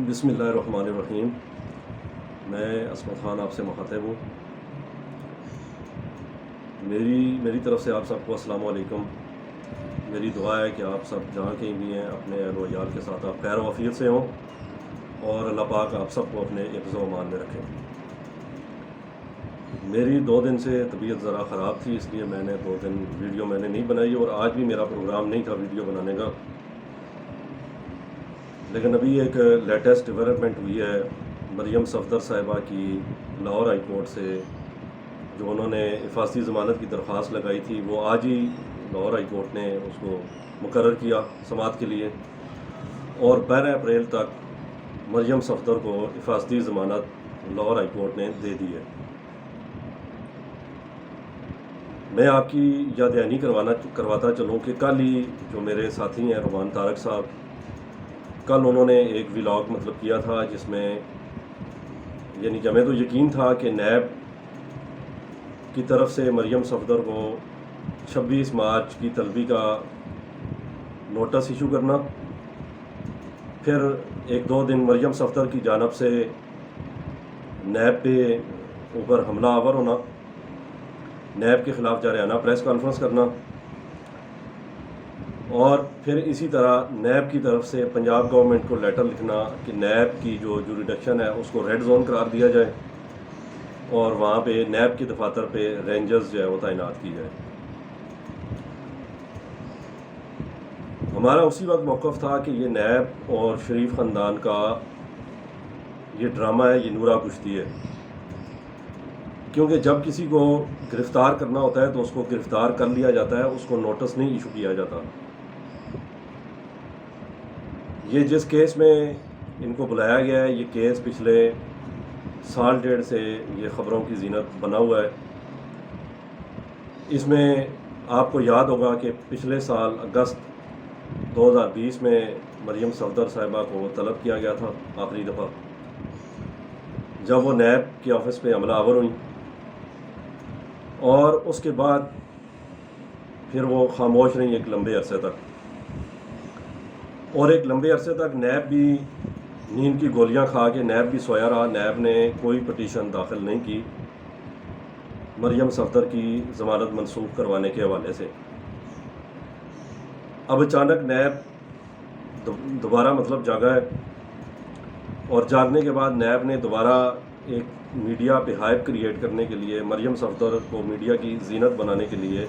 بسم اللہ الرحمن الرحیم۔ میں عصمت خان آپ سے مخاطب ہوں۔ میری طرف سے آپ سب کو السلام علیکم۔ میری دعا ہے کہ آپ سب جہاں کہیں بھی ہیں اپنے اہل و عیال کے ساتھ آپ خیر و عافیت سے ہوں اور اللہ پاک آپ سب کو اپنے حفظ و امان میں رکھیں۔ میری 2 دن سے طبیعت ذرا خراب تھی، اس لیے میں نے 2 دن ویڈیو میں نے نہیں بنائی اور آج بھی میرا پروگرام نہیں تھا ویڈیو بنانے کا، لیکن ابھی ایک لیٹسٹ ڈیولپمنٹ ہوئی ہے مریم صفدر صاحبہ کی لاہور ہائی کورٹ سے، جو انہوں نے حفاظتی ضمانت کی درخواست لگائی تھی، وہ آج ہی لاہور ہائی کورٹ نے اس کو مقرر کیا سماعت کے لیے، اور 12 اپریل تک مریم صفدر کو حفاظتی ضمانت لاہور ہائی کورٹ نے دے دی ہے۔ میں آپ کی یاد دہانی کرواتا چلوں کہ کل ہی جو میرے ساتھی ہیں رومان طارق صاحب، کل انہوں نے ایک ولاگ کیا تھا جس میں یعنی کہ ہمیں تو یقین تھا کہ نیب کی طرف سے مریم صفدر کو 26 مارچ کی طلبی کا نوٹس ایشو کرنا، پھر 1-2 دن مریم صفدر کی جانب سے نیب پہ اوپر حملہ آور ہونا، نیب کے خلاف جارحانہ پریس کانفرنس کرنا، اور پھر اسی طرح نیب کی طرف سے پنجاب گورنمنٹ کو لیٹر لکھنا کہ نیب کی جو جوریڈکشن ہے اس کو ریڈ زون قرار دیا جائے اور وہاں پہ نیب کے دفاتر پہ رینجرز جو ہے وہ تعینات کی جائے۔ ہمارا اسی وقت موقف تھا کہ یہ نیب اور شریف خاندان کا یہ ڈرامہ ہے، یہ نورا کشتی ہے، کیونکہ جب کسی کو گرفتار کرنا ہوتا ہے تو اس کو گرفتار کر لیا جاتا ہے، اس کو نوٹس نہیں ایشو کیا جاتا۔ یہ جس کیس میں ان کو بلایا گیا ہے، یہ کیس پچھلے 1.5 سے یہ خبروں کی زینت بنا ہوا ہے۔ اس میں آپ کو یاد ہوگا کہ پچھلے سال اگست 2020 میں مریم صفدر صاحبہ کو طلب کیا گیا تھا آخری دفعہ، جب وہ نیب کے آفس پہ حملہ آور ہوئیں، اور اس کے بعد پھر وہ خاموش رہیں ایک لمبے عرصے تک، اور ایک لمبے عرصے تک نیب بھی نیند کی گولیاں کھا کے نیب بھی سویا رہا۔ نیب نے کوئی پٹیشن داخل نہیں کی مریم صفدر کی ضمانت منسوخ کروانے کے حوالے سے۔ اب اچانک نیب دوبارہ جاگا ہے، اور جاگنے کے بعد نیب نے دوبارہ ایک میڈیا پہ ہائپ کریٹ کرنے کے لیے، مریم صفدر کو میڈیا کی زینت بنانے کے لیے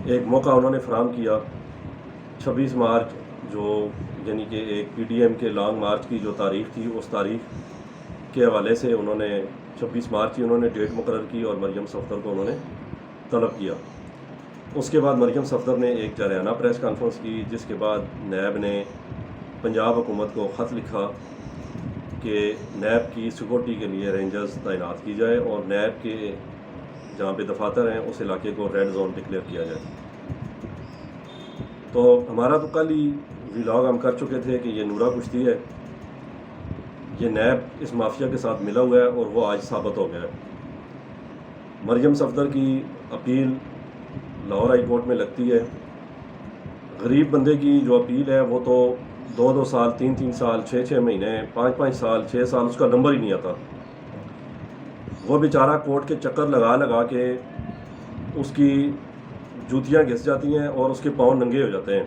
ایک موقع انہوں نے فراہم کیا۔ 26 مارچ جو یعنی کہ ایک پی ڈی ایم کے لانگ مارچ کی جو تاریخ تھی، اس تاریخ کے حوالے سے انہوں نے 26 مارچ کی انہوں نے ڈیٹ مقرر کی اور مریم صفدر کو انہوں نے طلب کیا۔ اس کے بعد مریم صفدر نے ایک جارحانہ پریس کانفرنس کی، جس کے بعد نیب نے پنجاب حکومت کو خط لکھا کہ نیب کی سیکورٹی کے لیے رینجرز تعینات کی جائے اور نیب کے جہاں پہ دفاتر ہیں اس علاقے کو ریڈ زون ڈکلیئر کیا جائے۔ تو ہمارا تو کل ہی ولاگ ہم کر چکے تھے کہ یہ نورا کشتی ہے، یہ نیب اس مافیا کے ساتھ ملا ہوا ہے اور وہ آج ثابت ہو گیا ہے۔ مریم صفدر کی اپیل لاہور ہائی کورٹ میں لگتی ہے۔ غریب بندے کی جو اپیل ہے وہ تو 2 سال 3 سال 6 مہینے 5 سال 6 سال اس کا نمبر ہی نہیں آتا۔ وہ بیچارہ کورٹ کے چکر لگا کے اس کی جوتیاں گھس جاتی ہیں اور اس کے پاؤں ننگے ہو جاتے ہیں،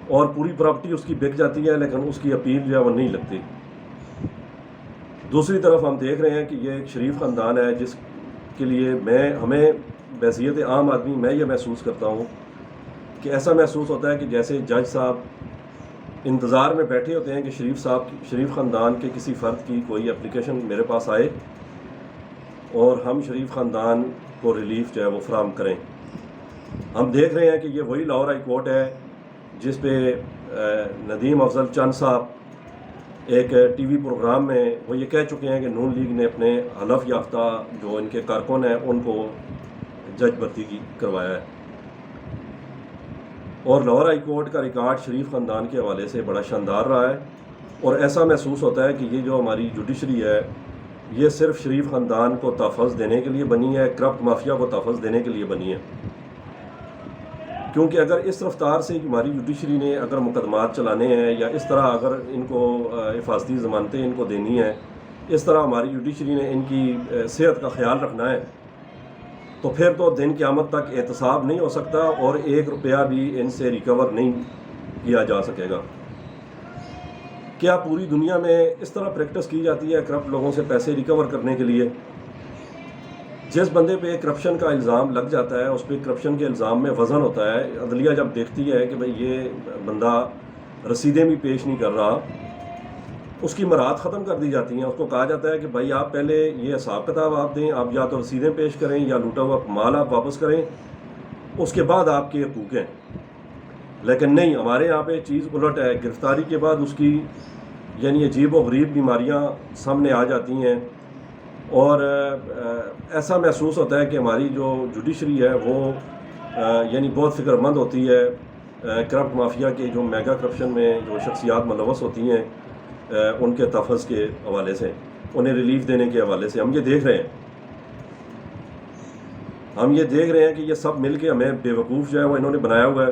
اور پوری پراپرٹی اس کی بک جاتی ہے، لیکن اس کی اپیل جو ہے وہ نہیں لگتی۔ دوسری طرف ہم دیکھ رہے ہیں کہ یہ ایک شریف خاندان ہے جس کے لیے ہمیں بحیثیت عام آدمی میں یہ محسوس کرتا ہوں کہ ایسا محسوس ہوتا ہے کہ جیسے جج صاحب انتظار میں بیٹھے ہوتے ہیں کہ شریف خاندان کے کسی فرد کی کوئی اپلیکیشن میرے پاس آئے اور ہم شریف خاندان کو ریلیف جو ہے وہ فراہم کریں۔ ہم دیکھ رہے ہیں کہ یہ وہی لاہور ہائی کورٹ ہے جس پہ ندیم افضل چند صاحب ایک ٹی وی پروگرام میں وہ یہ کہہ چکے ہیں کہ نون لیگ نے اپنے حلف یافتہ جو ان کے کارکن ہیں ان کو جج بھرتی کروایا ہے، اور لاہور ہائی کورٹ کا ریکارڈ شریف خاندان کے حوالے سے بڑا شاندار رہا ہے، اور ایسا محسوس ہوتا ہے کہ یہ جو ہماری جوڈیشری ہے یہ صرف شریف خاندان کو تحفظ دینے کے لیے بنی ہے، کرپٹ مافیا کو تحفظ دینے کے لیے بنی ہے۔ کیونکہ اگر اس رفتار سے ہماری جوڈیشری نے اگر مقدمات چلانے ہیں یا اس طرح اگر ان کو حفاظتی ضمانتیں ان کو دینی ہیں، اس طرح ہماری جوڈیشری نے ان کی صحت کا خیال رکھنا ہے، تو پھر تو دن قیامت تک احتساب نہیں ہو سکتا اور 1 روپیہ بھی ان سے ریکور نہیں کیا جا سکے گا۔ کیا پوری دنیا میں اس طرح پریکٹس کی جاتی ہے کرپٹ لوگوں سے پیسے ریکور کرنے کے لیے؟ جس بندے پہ کرپشن کا الزام لگ جاتا ہے اس پہ کرپشن کے الزام میں وزن ہوتا ہے۔ عدلیہ جب دیکھتی ہے کہ بھئی یہ بندہ رسیدیں بھی پیش نہیں کر رہا، اس کی مراحت ختم کر دی جاتی ہیں۔ اس کو کہا جاتا ہے کہ بھائی آپ پہلے یہ حساب کتاب آپ دیں، آپ یا تو رسیدیں پیش کریں یا لوٹا ہوا مال آپ واپس کریں، اس کے بعد آپ کے حقوق ہیں۔ لیکن نہیں، ہمارے یہاں پہ چیز الٹ ہے۔ گرفتاری کے بعد اس کی یعنی عجیب و غریب بیماریاں سامنے آ جاتی ہیں، اور ایسا محسوس ہوتا ہے کہ ہماری جو جوڈیشری ہے وہ یعنی بہت فکر مند ہوتی ہے کرپٹ مافیا کے جو میگا کرپشن میں جو شخصیات ملوث ہوتی ہیں ان کے تحفظ کے حوالے سے، انہیں ریلیف دینے کے حوالے سے۔ ہم یہ دیکھ رہے ہیں کہ یہ سب مل کے ہمیں بیوقوف جو ہے وہ انہوں نے بنایا ہوا ہے۔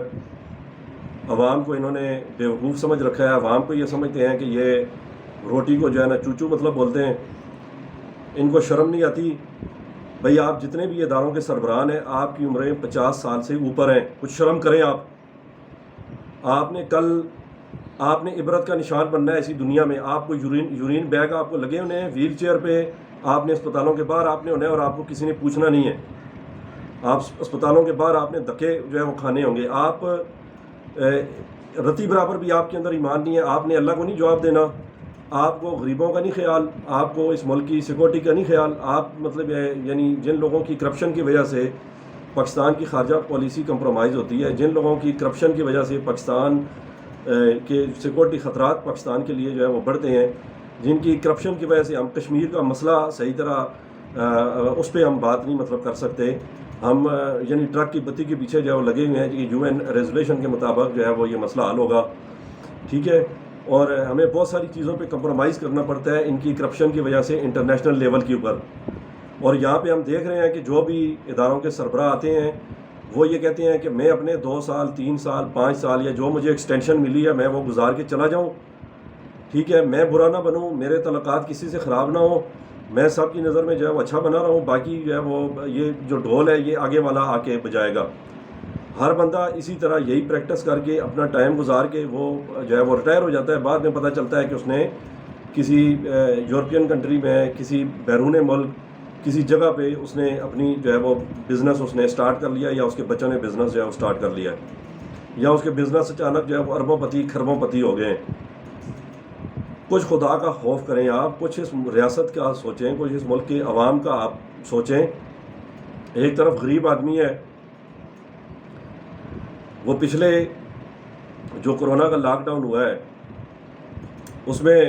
عوام کو انہوں نے بیوقوف سمجھ رکھا ہے۔ عوام کو یہ سمجھتے ہیں کہ یہ روٹی کو جو ہے نا چوچو مطلب بولتے ہیں۔ ان کو شرم نہیں آتی؟ بھئی آپ جتنے بھی اداروں کے سربراہ ہیں، آپ کی عمریں 50 سال سے اوپر ہیں، کچھ شرم کریں آپ نے آپ نے عبرت کا نشان بننا ہے اسی دنیا میں۔ آپ کو یورین بیگ آپ کو لگے ہونے ہیں، ویل چیئر پہ آپ نے اسپتالوں کے باہر آپ نے ہونا ہے اور آپ کو کسی نے پوچھنا نہیں ہے۔ آپ اسپتالوں کے باہر آپ نے دھکے جو ہے وہ کھانے ہوں گے۔ آپ رتی برابر بھی آپ کے اندر ایمان نہیں ہے۔ آپ نے اللہ کو نہیں جواب دینا، آپ کو غریبوں کا نہیں خیال، آپ کو اس ملک کی سیکورٹی کا نہیں خیال۔ آپ مطلب یعنی جن لوگوں کی کرپشن کی وجہ سے پاکستان کی خارجہ پالیسی کمپرومائز ہوتی ہے، جن لوگوں کی کرپشن کی وجہ سے پاکستان کے سیکورٹی خطرات پاکستان کے لیے جو ہے وہ بڑھتے ہیں، جن کی کرپشن کی وجہ سے ہم کشمیر کا مسئلہ صحیح طرح اس پہ ہم بات نہیں مطلب کر سکتے۔ ہم یعنی ٹرک کی بتی کے پیچھے جو ہے وہ لگے ہوئے ہیں کہ UN ریزولیشن کے مطابق جو ہے وہ یہ مسئلہ حل ہوگا، ٹھیک ہے، اور ہمیں بہت ساری چیزوں پہ کمپرومائز کرنا پڑتا ہے ان کی کرپشن کی وجہ سے انٹرنیشنل لیول کے اوپر۔ اور یہاں پہ ہم دیکھ رہے ہیں کہ جو بھی اداروں کے سربراہ آتے ہیں وہ یہ کہتے ہیں کہ میں اپنے 2 سال 3 سال 5 سال یا جو مجھے ایکسٹینشن ملی ہے میں وہ گزار کے چلا جاؤں، ٹھیک ہے، میں برا نہ بنوں، میرے تعلقات کسی سے خراب نہ ہوں، میں سب کی نظر میں جو ہے وہ اچھا بنا رہا ہوں، باقی جو ہے وہ یہ جو ڈھول ہے یہ آگے والا آ کے بجائے گا۔ ہر بندہ اسی طرح یہی پریکٹس کر کے اپنا ٹائم گزار کے وہ جو ہے وہ ریٹائر ہو جاتا ہے۔ بعد میں پتہ چلتا ہے کہ اس نے کسی یورپین کنٹری میں، کسی بیرون ملک، کسی جگہ پہ اس نے اپنی جو ہے وہ بزنس اس نے سٹارٹ کر لیا، یا اس کے بچوں نے بزنس جو ہے وہ سٹارٹ کر لیا، یا اس کے بزنس اچانک جو ہے وہ اربوں پتی کھربوں پتی ہو گئے ہیں۔ کچھ خدا کا خوف کریں آپ، کچھ اس ریاست کا سوچیں، کچھ اس ملک کے عوام کا آپ سوچیں۔ ایک طرف غریب آدمی ہے، وہ پچھلے جو کورونا کا لاک ڈاؤن ہوا ہے اس میں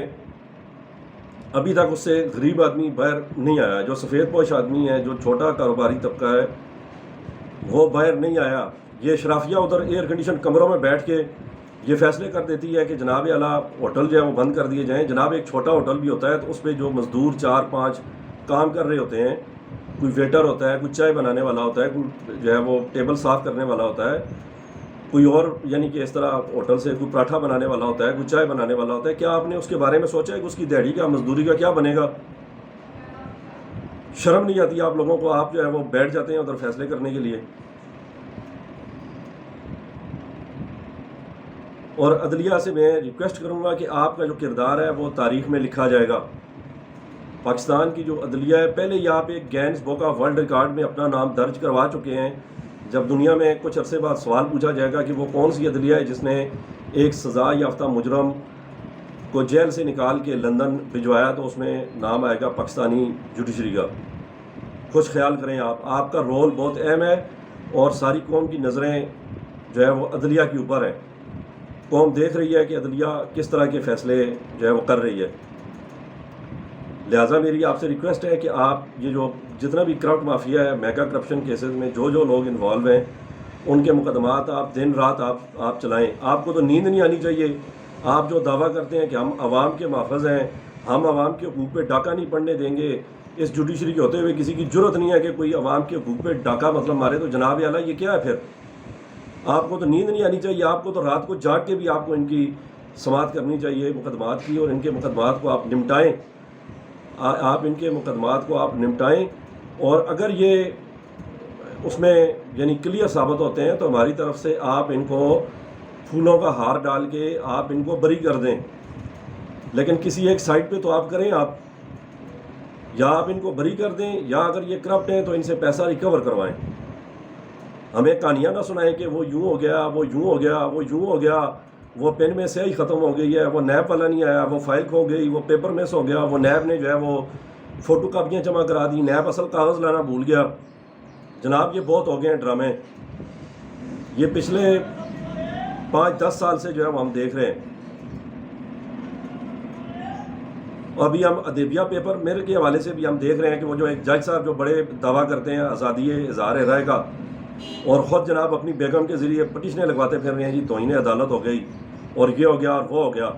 ابھی تک اس سے غریب آدمی باہر نہیں آیا۔ جو سفید پوش آدمی ہے، جو چھوٹا کاروباری طبقہ ہے، وہ باہر نہیں آیا۔ یہ اشرافیہ ادھر ایئر کنڈیشن کمروں میں بیٹھ کے یہ فیصلے کر دیتی ہے کہ جناب اعلیٰ ہوٹل جو ہے وہ بند کر دیے جائیں۔ جناب ایک چھوٹا ہوٹل بھی ہوتا ہے تو اس پہ جو مزدور 4-5 کام کر رہے ہوتے ہیں، کوئی ویٹر ہوتا ہے، کوئی چائے بنانے والا ہوتا ہے، کوئی جو ہے وہ ٹیبل صاف کرنے والا ہوتا ہے، کوئی اور یعنی کہ اس طرح ہوٹل سے کوئی پراٹھا بنانے والا ہوتا ہے، کوئی چائے بنانے والا ہوتا ہے۔ کیا آپ نے اس کے بارے میں سوچا ہے کہ اس کی دیہڑی کا، مزدوری کا کیا بنے گا؟ شرم نہیں آتی آپ لوگوں کو؟ آپ جو ہے وہ بیٹھ جاتے ہیں ادھر فیصلے کرنے کے لیے۔ اور عدلیہ سے میں ریکویسٹ کروں گا کہ آپ کا جو کردار ہے وہ تاریخ میں لکھا جائے گا۔ پاکستان کی جو عدلیہ ہے، پہلے یہاں پہ grains book of world record میں اپنا نام درج کروا چکے ہیں۔ جب دنیا میں کچھ عرصے بعد سوال پوچھا جائے گا کہ وہ کون سی عدلیہ ہے جس نے ایک سزا یافتہ مجرم کو جیل سے نکال کے لندن بھجوایا، تو اس میں نام آئے گا پاکستانی جوڈیشری کا۔ کچھ خیال کریں آپ کا رول بہت اہم ہے، اور ساری قوم کی نظریں جو ہے وہ عدلیہ کے اوپر ہیں۔ قوم دیکھ رہی ہے کہ عدلیہ کس طرح کے فیصلے جو ہے وہ کر رہی ہے۔ لہٰذا میری آپ سے ریکویسٹ ہے کہ آپ یہ جو جتنا بھی کرپٹ مافیا ہے، میگا کرپشن کیسز میں جو لوگ انوالو ہیں، ان کے مقدمات آپ دن رات آپ چلائیں۔ آپ کو تو نیند نہیں آنی چاہیے۔ آپ جو دعویٰ کرتے ہیں کہ ہم عوام کے محافظ ہیں، ہم عوام کے حقوق پہ ڈاکہ نہیں پڑنے دیں گے، اس جوڈیشری کے ہوتے ہوئے کسی کی جرت نہیں ہے کہ کوئی عوام کے حقوق پہ ڈاکہ مطلب مارے، تو جناب اعلیٰ یہ کیا ہے پھر؟ آپ کو تو نیند نہیں آنی چاہیے، آپ کو تو رات کو جاگ کے بھی آپ کو ان کی سماعت کرنی چاہیے مقدمات کی، اور ان کے مقدمات کو آپ نمٹائیں، آپ ان کے مقدمات کو آپ نمٹائیں، اور اگر یہ اس میں یعنی کلیئر ثابت ہوتے ہیں تو ہماری طرف سے آپ ان کو پھولوں کا ہار ڈال کے آپ ان کو بری کر دیں، لیکن کسی ایک سائٹ پہ تو آپ کریں، آپ یا آپ ان کو بری کر دیں، یا اگر یہ کرپٹ ہیں تو ان سے پیسہ ریکور کروائیں۔ ہمیں کہانیاں نہ سنائیں کہ وہ یوں ہو گیا، وہ یوں ہو گیا، وہ یوں ہو گیا، وہ پین میں سیاہی ختم ہو گئی ہے، وہ نیب والا نہیں آیا، وہ فائل کھو گئی، وہ پیپر مس ہو گیا، وہ نیب نے جو ہے وہ فوٹو کاپیاں جمع کرا دی، نیب اصل کاغذ لانا بھول گیا۔ جناب یہ بہت ہو گئے ہیں ڈرامے، یہ پچھلے 5-10 سال سے جو ہے وہ ہم دیکھ رہے ہیں۔ ابھی ہم ادیبیہ پیپر میل کے حوالے سے بھی ہم دیکھ رہے ہیں کہ وہ جو ایک جج صاحب جو بڑے دعویٰ کرتے ہیں آزادی اظہار رائے کا، اور خود جناب اپنی بیگم کے ذریعے پٹیشنیں لگواتے پھر رہے ہیں جی توہین عدالت ہو گئی اور یہ ہو گیا اور وہ ہو گیا۔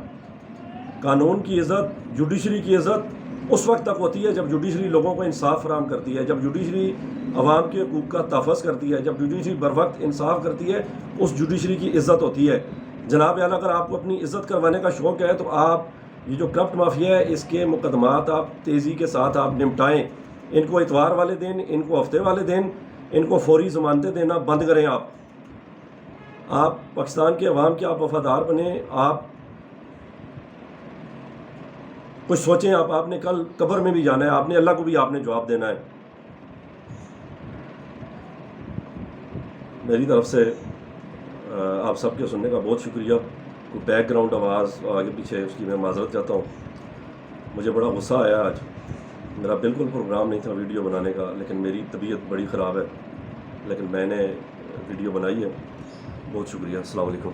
قانون کی عزت، جوڈیشری کی عزت اس وقت تک ہوتی ہے جب جوڈیشری لوگوں کو انصاف فراہم کرتی ہے، جب جوڈیشری عوام کے حقوق کا تحفظ کرتی ہے، جب جوڈیشری بر وقت انصاف کرتی ہے، اس جوڈیشری کی عزت ہوتی ہے۔ جناب اعلیٰ اگر آپ کو اپنی عزت کروانے کا شوق ہے تو آپ یہ جو کرپٹ مافیا ہے اس کے مقدمات آپ تیزی کے ساتھ آپ نمٹائیں، ان کو اتوار والے دن، ان کو ہفتے والے دن، ان کو فوری ضمانتیں دینا بند کریں۔ آپ پاکستان کے عوام کے آپ وفادار بنیں، آپ کچھ سوچیں، آپ نے کل قبر میں بھی جانا ہے، آپ نے اللہ کو بھی آپ نے جواب دینا ہے۔ میری طرف سے آپ سب کے سننے کا بہت شکریہ۔ کوئی بیک گراؤنڈ آواز آگے پیچھے اس کی میں معذرت چاہتا ہوں، مجھے بڑا غصہ آیا آج، میرا بالکل پروگرام نہیں تھا ویڈیو بنانے کا، لیکن میری طبیعت بڑی خراب ہے، لیکن میں نے ویڈیو بنائی ہے۔ بہت شکریہ، السلام علیکم۔